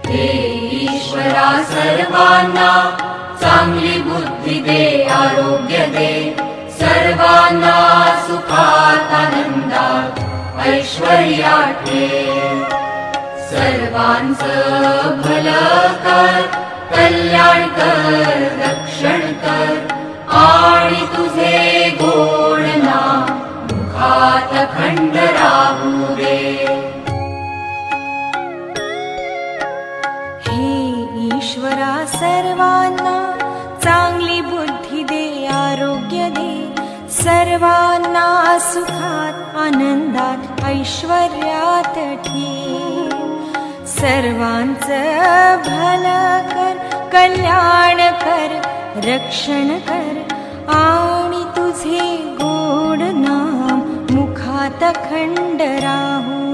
हे ईश्वरा सर्वांना चांगली बुद्धी दे, आरोग्य दे, सर्वांना सुखात आनंदात ऐश्वर्यात ठेव. सर्वांचं भलं कर, कल्याण कर, रक्षण कर, आणि तुझे गोड नाम मुखात अखंड राहू दे. हे ईश्वरा सर्वांना चांगली बुद्धी दे, आरोग्य दे, सर्वांना सुखात आनंदात ऐश्वर्यात ठेव. सर्वांचं भलं कर, कल्याण कर, रक्षण कर, आणि तुझे गोड नाम मुखात अखंड राहू